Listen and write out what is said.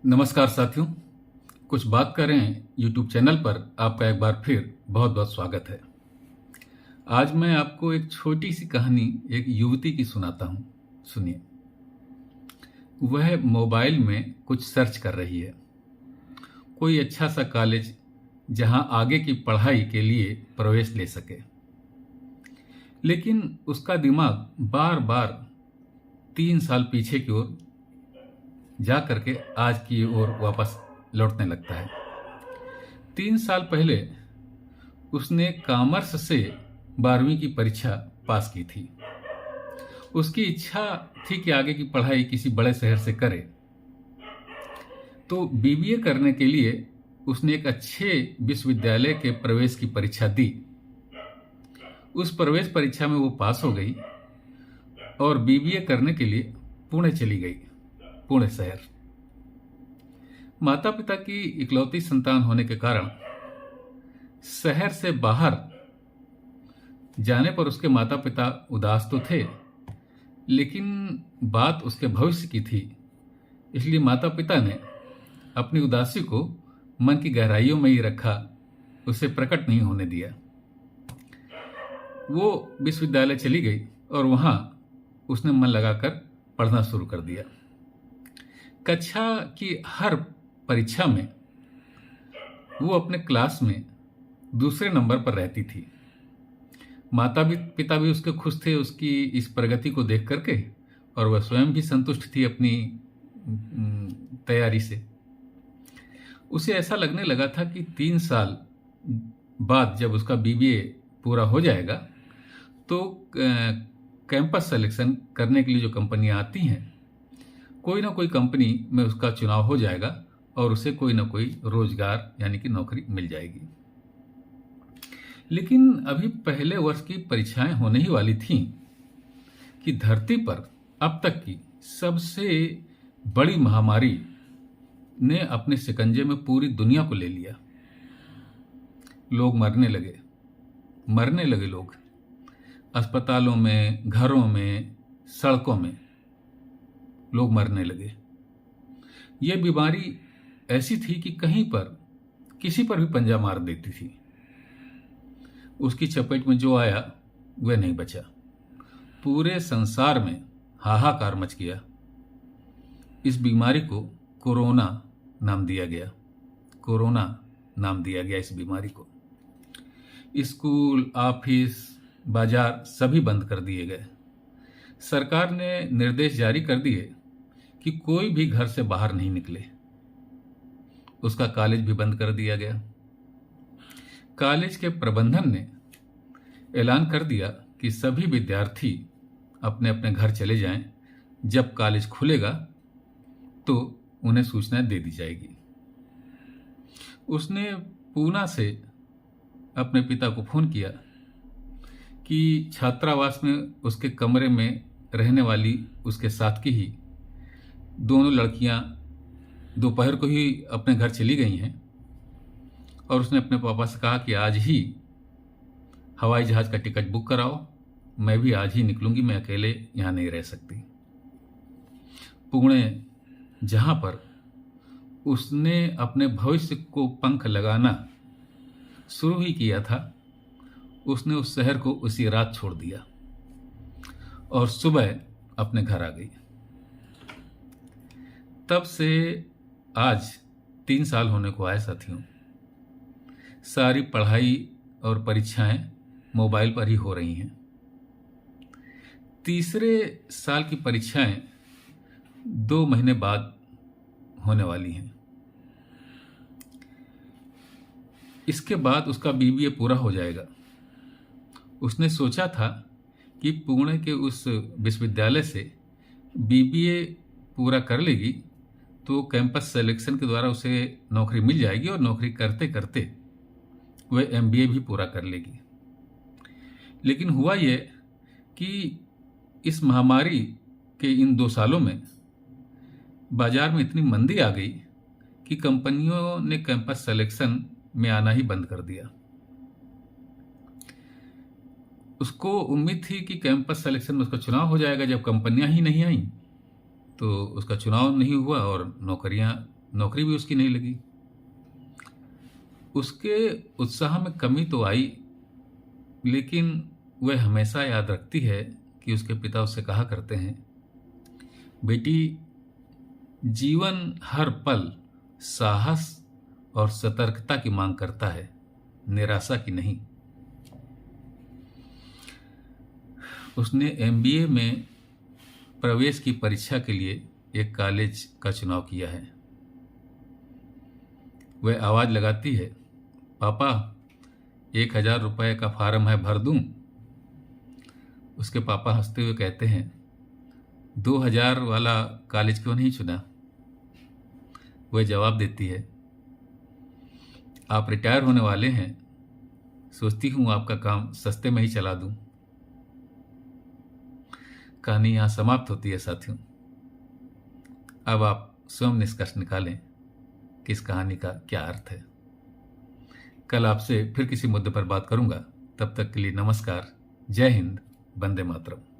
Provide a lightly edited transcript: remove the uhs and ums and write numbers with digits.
नमस्कार साथियों। कुछ बात करें यूट्यूब चैनल पर आपका एक बार फिर बहुत बहुत स्वागत है। आज मैं आपको एक छोटी सी कहानी एक युवती की सुनाता हूँ। सुनिए। वह मोबाइल में कुछ सर्च कर रही है, कोई अच्छा सा कॉलेज जहां आगे की पढ़ाई के लिए प्रवेश ले सके। लेकिन उसका दिमाग बार बार 3 साल पीछे की ओर जा करके आज की ओर वापस लौटने लगता है। 3 साल पहले उसने कॉमर्स से 12वीं की परीक्षा पास की थी। उसकी इच्छा थी कि आगे की पढ़ाई किसी बड़े शहर से करे, तो बीबीए करने के लिए उसने एक अच्छे विश्वविद्यालय के प्रवेश की परीक्षा दी। उस प्रवेश परीक्षा में वो पास हो गई और बीबीए करने के लिए पुणे चली गई, पुणे शहर। माता पिता की इकलौती संतान होने के कारण शहर से बाहर जाने पर उसके माता पिता उदास तो थे, लेकिन बात उसके भविष्य की थी। इसलिए माता पिता ने अपनी उदासी को मन की गहराइयों में ही रखा, उसे प्रकट नहीं होने दिया। वो विश्वविद्यालय चली गई और वहां उसने मन लगाकर पढ़ना शुरू कर दिया। कक्षा की हर परीक्षा में वो अपने क्लास में दूसरे नंबर पर रहती थी। माता पिता भी उसके खुश थे उसकी इस प्रगति को देख करके, और वह स्वयं भी संतुष्ट थी अपनी तैयारी से। उसे ऐसा लगने लगा था कि 3 साल बाद जब उसका बीबीए पूरा हो जाएगा तो कैंपस सिलेक्शन करने के लिए जो कंपनियां आती हैं, कोई ना कोई कंपनी में उसका चुनाव हो जाएगा और उसे कोई ना कोई रोजगार यानी कि नौकरी मिल जाएगी। लेकिन अभी पहले वर्ष की परीक्षाएं होने ही वाली थीं कि धरती पर अब तक की सबसे बड़ी महामारी ने अपने शिकंजे में पूरी दुनिया को ले लिया। लोग मरने लगे लोग, अस्पतालों में, घरों में, सड़कों में लोग मरने लगे। यह बीमारी ऐसी थी कि कहीं पर किसी पर भी पंजा मार देती थी। उसकी चपेट में जो आया वह नहीं बचा। पूरे संसार में हाहाकार मच गया। इस बीमारी को कोरोना नाम दिया गया। कोरोना नाम दिया गया इस बीमारी को। स्कूल, ऑफिस, बाजार सभी बंद कर दिए गए। सरकार ने निर्देश जारी कर दिए कि कोई भी घर से बाहर नहीं निकले। उसका कॉलेज भी बंद कर दिया गया। कॉलेज के प्रबंधन ने ऐलान कर दिया कि सभी विद्यार्थी अपने अपने घर चले जाएं। जब कॉलेज खुलेगा तो उन्हें सूचना दे दी जाएगी। उसने पूना से अपने पिता को फोन किया कि छात्रावास में उसके कमरे में रहने वाली उसके साथ की ही दोनों लड़कियां दोपहर को ही अपने घर चली गई हैं, और उसने अपने पापा से कहा कि आज ही हवाई जहाज का टिकट बुक कराओ, मैं भी आज ही निकलूंगी, मैं अकेले यहां नहीं रह सकती। पुणे, जहां पर उसने अपने भविष्य को पंख लगाना शुरू ही किया था, उसने उस शहर को उसी रात छोड़ दिया और सुबह अपने घर आ गई। तब से आज 3 साल होने को आए साथियों। सारी पढ़ाई और परीक्षाएं मोबाइल पर ही हो रही हैं। तीसरे साल की परीक्षाएं 2 महीने बाद होने वाली हैं। इसके बाद उसका बीबीए पूरा हो जाएगा। उसने सोचा था कि पुणे के उस विश्वविद्यालय से बीबीए पूरा कर लेगी तो कैंपस सिलेक्शन के द्वारा उसे नौकरी मिल जाएगी, और नौकरी करते करते वह एमबीए भी पूरा कर लेगी। लेकिन हुआ यह कि इस महामारी के इन 2 सालों में बाजार में इतनी मंदी आ गई कि कंपनियों ने कैंपस सिलेक्शन में आना ही बंद कर दिया। उसको उम्मीद थी कि कैंपस सिलेक्शन में उसका चुनाव हो जाएगा। जब कंपनियां ही नहीं आई तो उसका चुनाव नहीं हुआ और नौकरियां नौकरी भी उसकी नहीं लगी। उसके उत्साह में कमी तो आई, लेकिन वह हमेशा याद रखती है कि उसके पिता उससे कहा करते हैं, बेटी, जीवन हर पल साहस और सतर्कता की मांग करता है, निराशा की नहीं। उसने एमबीए में प्रवेश की परीक्षा के लिए एक कॉलेज का चुनाव किया है। वह आवाज लगाती है, पापा 1,000 रुपये का फार्म है, भर दूं? उसके पापा हंसते हुए कहते हैं, 2,000 वाला कॉलेज क्यों नहीं चुना? वह जवाब देती है, आप रिटायर होने वाले हैं, सोचती हूं आपका काम सस्ते में ही चला दूं। कहानी यहां समाप्त होती है साथियों। अब आप स्वयं निष्कर्ष निकालें कि इस कहानी का क्या अर्थ है। कल आपसे फिर किसी मुद्दे पर बात करूंगा। तब तक के लिए नमस्कार, जय हिंद, वंदे मातरम।